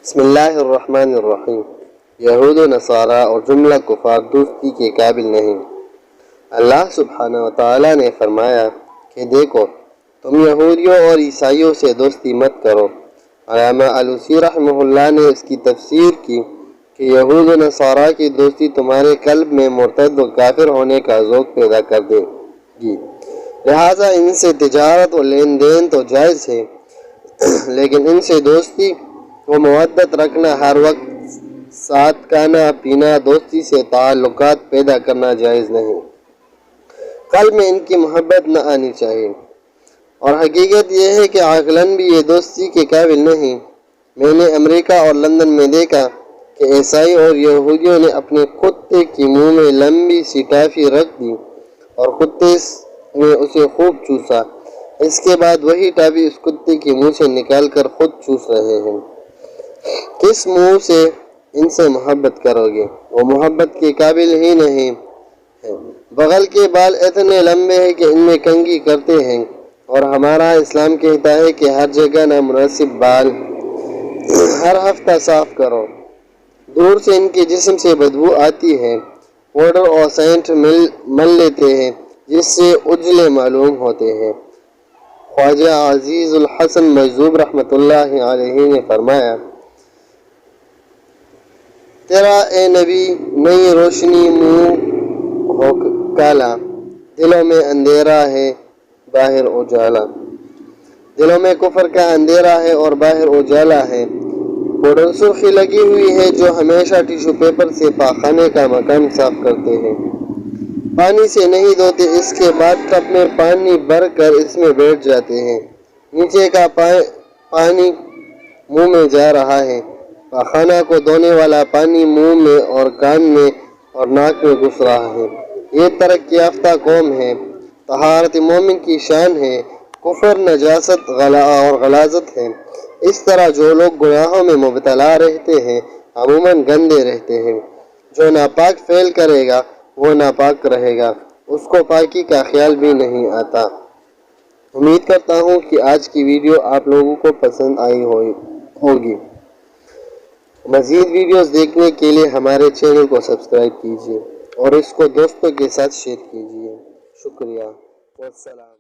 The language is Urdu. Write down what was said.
بسم اللہ الرحمن الرحیم۔ یہود و نصارہ اور جملہ کفار دوستی کے قابل نہیں۔ اللہ سبحانہ و تعالیٰ نے فرمایا کہ دیکھو تم یہودیوں اور عیسائیوں سے دوستی مت کرو۔ علامہ علوسی رحمہ اللہ نے اس کی تفسیر کی کہ یہود و نصارہ کی دوستی تمہارے قلب میں مرتد و کافر ہونے کا ذوق پیدا کر دے گی، لہٰذا ان سے تجارت و لین دین تو جائز ہے، لیکن ان سے دوستی و مودت رکھنا، ہر وقت ساتھ کھانا پینا، دوستی سے تعلقات پیدا کرنا جائز نہیں۔ قلب میں ان کی محبت نہ آنی چاہیے، اور حقیقت یہ ہے کہ عقلاً بھی یہ دوستی کے قابل نہیں۔ میں نے امریکہ اور لندن میں دیکھا کہ عیسائی اور یہودیوں نے اپنے کتے کے منہ میں لمبی سی ٹافی رکھ دی اور کتے نے اسے خوب چوسا۔ اس کے بعد وہی ٹافی اس کتے کے منہ سے نکال کر خود چوس رہے ہیں۔ کس منہ سے ان سے محبت کرو گے؟ وہ محبت کے قابل ہی نہیں ہے۔ بغل کے بال اتنے لمبے ہیں کہ ان میں کنگھی کرتے ہیں، اور ہمارا اسلام کہتا ہے کہ ہر جگہ نامناسب بال ہر ہفتہ صاف کرو۔ دور سے ان کے جسم سے بدبو آتی ہے۔ پاؤڈر اور سینٹ مل لیتے ہیں جس سے اجلے معلوم ہوتے ہیں۔ خواجہ عزیز الحسن مجذوب رحمۃ اللہ علیہ نے فرمایا، تیرا اے نبی نئی روشنی منہ ہو کالا، دلوں میں اندھیرا ہے باہر اجالا۔ دلوں میں کفر کا اندھیرا ہے اور باہر اجالا ہے۔ پاؤڈر سرخی لگی ہوئی ہے جو ہمیشہ ٹیشو پیپر سے پاخانے کا مکان صاف کرتے ہیں، پانی سے نہیں دھوتے، اس کے بعد ٹب میں پانی بھر کر اس میں بیٹھ جاتے ہیں۔ نیچے کا پانی منہ میں جا رہا ہے، پاخانہ کو دھونے والا پانی منہ میں اور کان میں اور ناک میں گھس رہا ہے۔ یہ ترقی یافتہ قوم ہے۔ طہارت مومن کی شان ہے، کفر نجاست اور غلاظت ہے۔ اس طرح جو لوگ گناہوں میں مبتلا رہتے ہیں عموماً گندے رہتے ہیں۔ جو ناپاک فعل کرے گا وہ ناپاک رہے گا، اس کو پاکی کا خیال بھی نہیں آتا۔ امید کرتا ہوں کہ آج کی ویڈیو آپ لوگوں کو پسند آئی ہوگی۔ مزید ویڈیوز دیکھنے کے لیے ہمارے چینل کو سبسکرائب کیجیے اور اس کو دوستوں کے ساتھ شیئر کیجیے۔ شکریہ والسلام۔